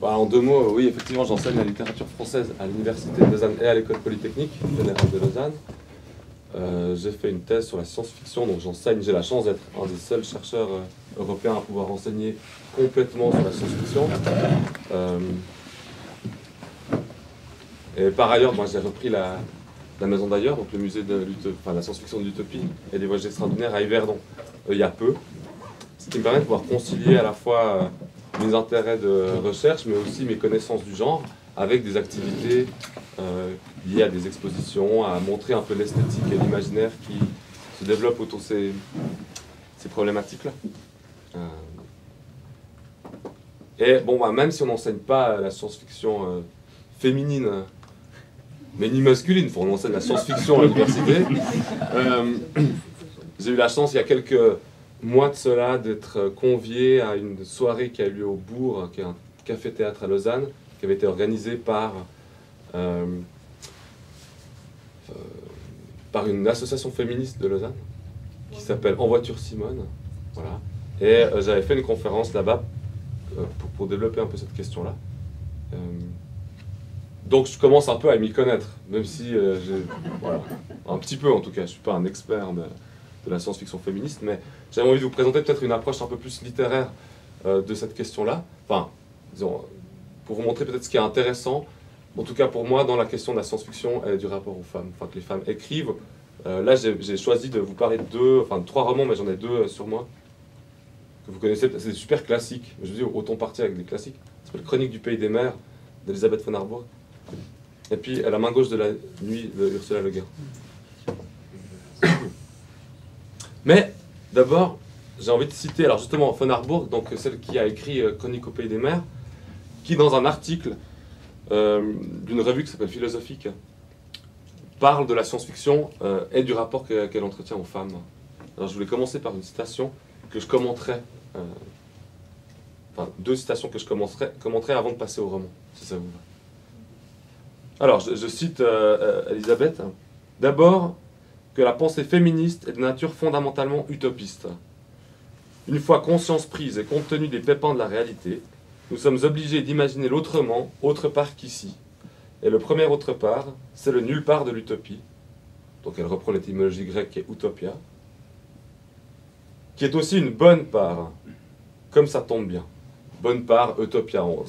Bah, en deux mots, oui, effectivement, j'enseigne la littérature française à l'Université de Lausanne et à l'École polytechnique générale de Lausanne. J'ai fait une thèse sur la science-fiction, donc j'ai la chance d'être un des seuls chercheurs européens à pouvoir enseigner complètement sur la science-fiction. Et par ailleurs, moi, j'ai repris la Maison d'Ailleurs, donc le musée de la science-fiction de l'utopie et des voyages extraordinaires à Yverdon, il y a peu. Ce qui me permet de pouvoir concilier à la fois mes intérêts de recherche, mais aussi mes connaissances du genre, avec des activités liées à des expositions, à montrer un peu l'esthétique et l'imaginaire qui se développent autour de ces problématiques-là. Et bon, bah, même si on n'enseigne pas la science-fiction féminine, mais ni masculine, on enseigne la science-fiction à l'université, j'ai eu la chance, il y a quelques mois de cela, d'être convié à une soirée qui a eu lieu au Bourg, qui est un café-théâtre à Lausanne, qui avait été organisé par une association féministe de Lausanne, qui s'appelle En Voiture Simone. Voilà. Et j'avais fait une conférence là-bas pour développer un peu cette question-là. Donc je commence un peu à m'y connaître, même si voilà, un petit peu en tout cas, je ne suis pas un expert de la science-fiction féministe, mais j'avais envie de vous présenter peut-être une approche un peu plus littéraire de cette question-là. Enfin, disons, pour vous montrer peut-être ce qui est intéressant, en tout cas pour moi, dans la question de la science-fiction et du rapport aux femmes, enfin que les femmes écrivent. Là, j'ai choisi de vous parler de trois romans, mais j'en ai deux sur moi, que vous connaissez, c'est des super classiques. Je vous dis, autant partir avec des classiques. Ça s'appelle Chronique du Pays des Mers, d'Elisabeth von Harburg. Et puis, La main gauche de la nuit, de Ursula Le Guin. Mais, d'abord, j'ai envie de citer, alors justement, von Harburg, donc celle qui a écrit Chronique au Pays des Mers, qui, dans un article d'une revue qui s'appelle Philosophique, parle de la science-fiction et du rapport qu'elle entretient aux femmes. Alors, je voulais commencer par une citation que je commenterai, deux citations que je commenterai avant de passer au roman, si ça vous va. Alors, je cite Elisabeth. D'abord, que la pensée féministe est de nature fondamentalement utopiste. Une fois conscience prise et compte tenu des pépins de la réalité, nous sommes obligés d'imaginer l'autrement, autre part qu'ici. Et le premier autre part, c'est le nulle part de l'utopie. Donc elle reprend l'étymologie grecque qui est utopia, qui est aussi une bonne part, comme ça tombe bien. Bonne part, utopia. Vous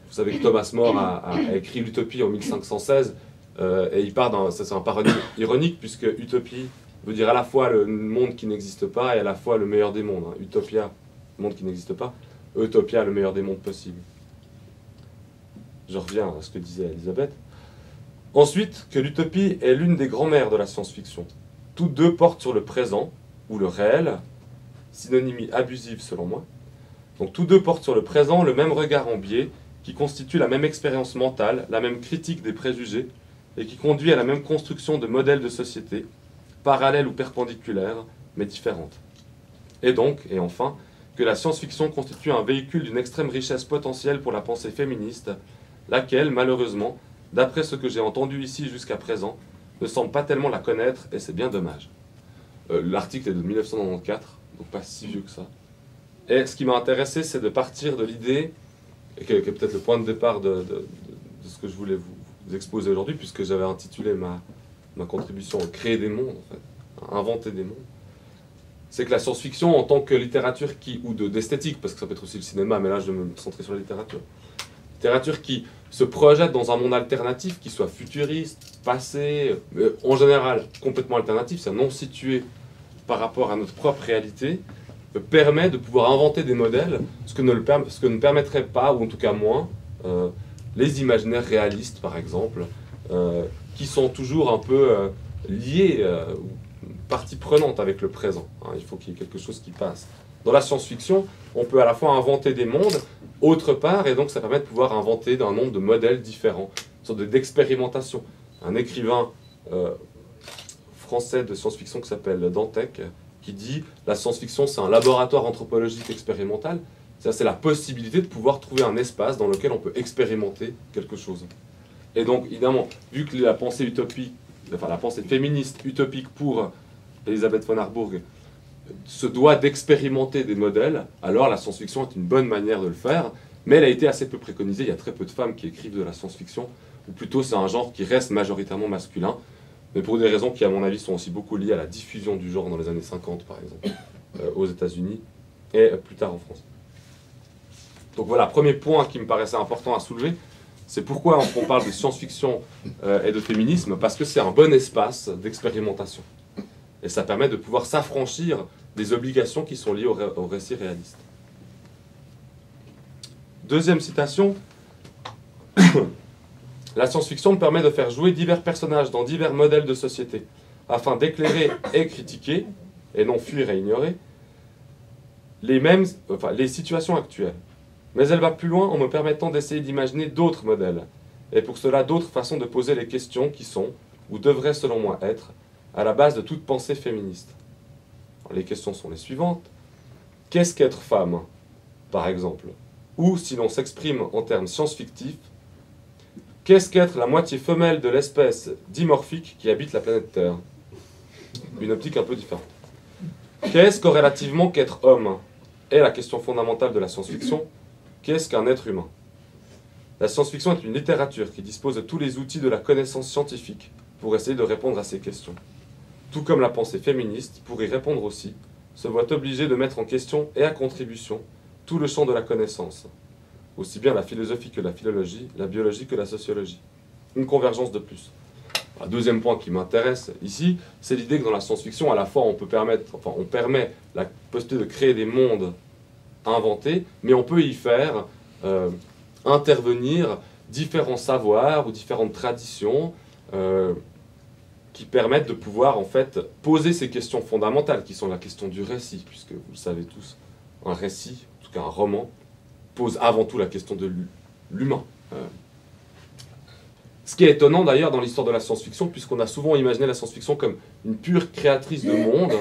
savez que Thomas More a écrit l'Utopie en 1516, et il part c'est un parodie ironique, puisque utopie veut dire à la fois le monde qui n'existe pas et à la fois le meilleur des mondes. Utopia, le monde qui n'existe pas. Utopia, le meilleur des mondes possibles. Je reviens à ce que disait Elisabeth. Ensuite, que l'utopie est l'une des grands-mères de la science-fiction. Toutes deux portent sur le présent, ou le réel, synonymie abusive selon moi. Donc tous deux portent sur le présent le même regard en biais, qui constitue la même expérience mentale, la même critique des préjugés, et qui conduit à la même construction de modèles de société, parallèles ou perpendiculaires, mais différentes. Et donc, et enfin, que la science-fiction constitue un véhicule d'une extrême richesse potentielle pour la pensée féministe, laquelle, malheureusement, d'après ce que j'ai entendu ici jusqu'à présent, ne semble pas tellement la connaître, et c'est bien dommage. L'article est de 1994, donc pas si vieux que ça. Et ce qui m'a intéressé, c'est de partir de l'idée, et qui est peut-être le point de départ de ce que je voulais vous exposer aujourd'hui, puisque j'avais intitulé ma contribution « Créer des mondes », en fait, « Inventer des mondes ». C'est que la science-fiction, en tant que littérature ou d'esthétique, parce que ça peut être aussi le cinéma, mais là je vais me centrer sur la littérature qui se projette dans un monde alternatif, qui soit futuriste, passé, mais en général complètement alternatif, c'est non situé par rapport à notre propre réalité, permet de pouvoir inventer des modèles, ce que ne permettrait pas, ou en tout cas moins, les imaginaires réalistes par exemple, qui sont toujours un peu liés, partie prenante avec le présent. Il faut qu'il y ait quelque chose qui passe. Dans la science-fiction, on peut à la fois inventer des mondes, autre part, et donc ça permet de pouvoir inventer un nombre de modèles différents, une sorte d'expérimentation. Un écrivain français de science-fiction qui s'appelle Dantec, qui dit « La science-fiction, c'est un laboratoire anthropologique expérimental ». C'est la possibilité de pouvoir trouver un espace dans lequel on peut expérimenter quelque chose. Et donc, évidemment, vu que la pensée utopique, enfin la pensée féministe utopique pour Elisabeth von Harburg se doit d'expérimenter des modèles, alors la science-fiction est une bonne manière de le faire. mais elle a été assez peu préconisée. Il y a très peu de femmes qui écrivent de la science-fiction, ou plutôt c'est un genre qui reste majoritairement masculin, mais pour des raisons qui, à mon avis, sont aussi beaucoup liées à la diffusion du genre dans les années 50, par exemple, aux États-Unis, et plus tard en France. Donc voilà, premier point qui me paraissait important à soulever, c'est pourquoi on parle de science-fiction et de féminisme, parce que c'est un bon espace d'expérimentation. Et ça permet de pouvoir s'affranchir des obligations qui sont liées au récit réaliste. Deuxième citation. La science-fiction permet de faire jouer divers personnages dans divers modèles de société, afin d'éclairer et critiquer, et non fuir et ignorer, les situations actuelles. Mais elle va plus loin en me permettant d'essayer d'imaginer d'autres modèles, et pour cela d'autres façons de poser les questions qui sont, ou devraient selon moi être, à la base de toute pensée féministe. Alors, les questions sont les suivantes. Qu'est-ce qu'être femme, par exemple? Ou, si l'on s'exprime en termes science-fictifs, qu'est-ce qu'être la moitié femelle de l'espèce dimorphique qui habite la planète Terre? Une optique un peu différente. Qu'est-ce corrélativement qu'être homme est la question fondamentale de la science-fiction. Qu'est-ce qu'un être humain? La science-fiction est une littérature qui dispose de tous les outils de la connaissance scientifique pour essayer de répondre à ces questions. Tout comme la pensée féministe, pour y répondre aussi, se voit obligée de mettre en question et à contribution tout le champ de la connaissance, aussi bien la philosophie que la philologie, la biologie que la sociologie. Une convergence de plus. Un deuxième point qui m'intéresse ici, c'est l'idée que dans la science-fiction, à la fois on permet la possibilité de créer des mondes inventés, mais on peut y faire intervenir différents savoirs ou différentes traditions qui permettent de pouvoir en fait poser ces questions fondamentales qui sont la question du récit, puisque vous le savez tous, un récit, en tout cas un roman, pose avant tout la question de l'humain. Ce qui est étonnant d'ailleurs dans l'histoire de la science-fiction, puisqu'on a souvent imaginé la science-fiction comme une pure créatrice de monde,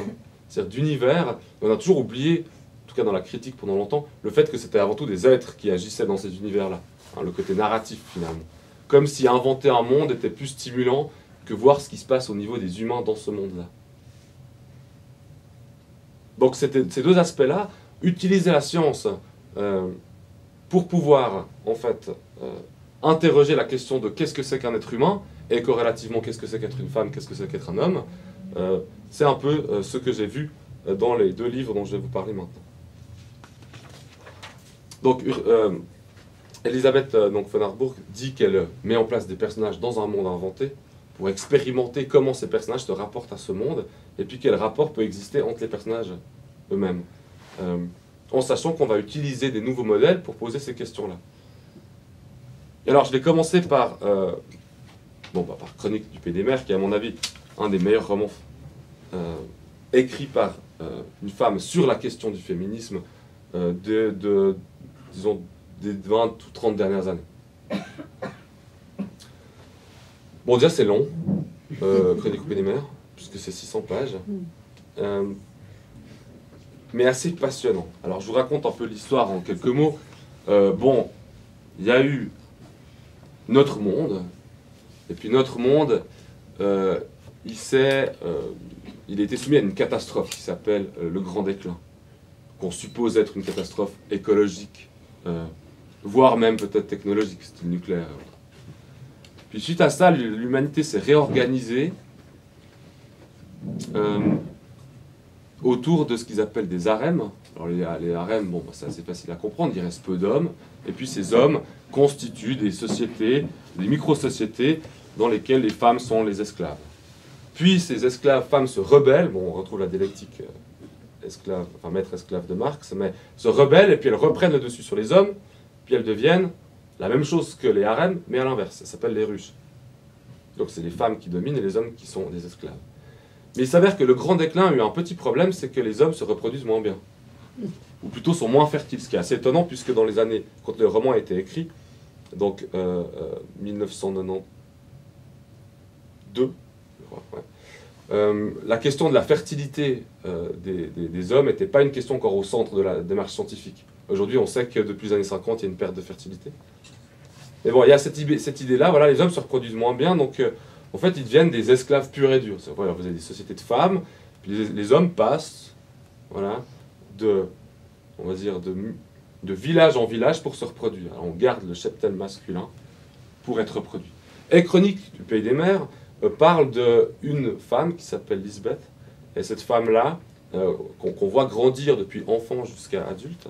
c'est-à-dire d'univers, et on a toujours oublié, en tout cas dans la critique pendant longtemps, le fait que c'était avant tout des êtres qui agissaient dans ces univers-là, hein, le côté narratif finalement. Comme si inventer un monde était plus stimulant que voir ce qui se passe au niveau des humains dans ce monde-là. Donc ces deux aspects-là, utiliser la science pour pouvoir en fait interroger la question de qu'est-ce que c'est qu'un être humain et corrélativement qu'est-ce que c'est qu'être une femme, qu'est-ce que c'est qu'être un homme, c'est un peu ce que j'ai vu dans les deux livres dont je vais vous parler maintenant. Donc Elisabeth von Harburg dit qu'elle met en place des personnages dans un monde inventé pour expérimenter comment ces personnages se rapportent à ce monde et puis quel rapport peut exister entre les personnages eux-mêmes. En sachant qu'on va utiliser des nouveaux modèles pour poser ces questions-là. Et alors, je vais commencer par Chronique du Pays des Mers, qui est à mon avis un des meilleurs romans écrits par une femme sur la question du féminisme disons, des 20 ou 30 dernières années. Bon, déjà, c'est long, Chronique du Pays des Mers, puisque c'est 600 pages. Mais assez passionnant. Alors je vous raconte un peu l'histoire en quelques mots. Bon, il y a eu notre monde, et puis notre monde, il a été soumis à une catastrophe qui s'appelle le Grand Déclin, qu'on suppose être une catastrophe écologique, voire même peut-être technologique, style nucléaire. Puis suite à ça, l'humanité s'est réorganisée autour de ce qu'ils appellent des harems. Alors les harems, bon, c'est assez facile à comprendre, il reste peu d'hommes, et puis ces hommes constituent des sociétés, des micro-sociétés dans lesquelles les femmes sont les esclaves. Puis ces esclaves femmes se rebellent, bon, on retrouve la dialectique maître-esclave de Marx, mais se rebellent et puis elles reprennent le dessus sur les hommes, puis elles deviennent la même chose que les harems, mais à l'inverse, ça s'appelle les ruches. Donc c'est les femmes qui dominent et les hommes qui sont des esclaves. Mais il s'avère que le Grand Déclin a eu un petit problème, c'est que les hommes se reproduisent moins bien. Ou plutôt sont moins fertiles, ce qui est assez étonnant, puisque dans les années, quand le roman a été écrit, donc 1992, je crois, ouais, la question de la fertilité des hommes n'était pas une question encore au centre de la démarche scientifique. Aujourd'hui, on sait que depuis les années 50, il y a une perte de fertilité. Mais bon, il y a cette idée-là, voilà, les hommes se reproduisent moins bien, donc en fait, ils deviennent des esclaves purs et durs. Voilà, vous avez des sociétés de femmes, puis les hommes passent, voilà, on va dire, de village en village pour se reproduire. Alors, on garde le cheptel masculin pour être reproduit. Et Chroniques du Pays des Mers parle d'une femme qui s'appelle Lisbeth, et cette femme-là, qu'on voit grandir depuis enfant jusqu'à adulte,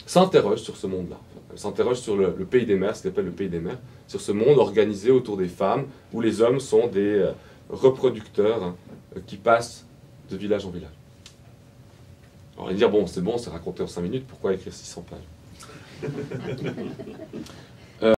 s'interroge sur ce monde-là. Elle s'interroge sur le Pays des Mers, ce qu'elle appelle le Pays des Mers, sur ce monde organisé autour des femmes, où les hommes sont des reproducteurs qui passent de village en village. Alors, on va dire, bon, c'est raconté en 5 minutes, pourquoi écrire 600 pages?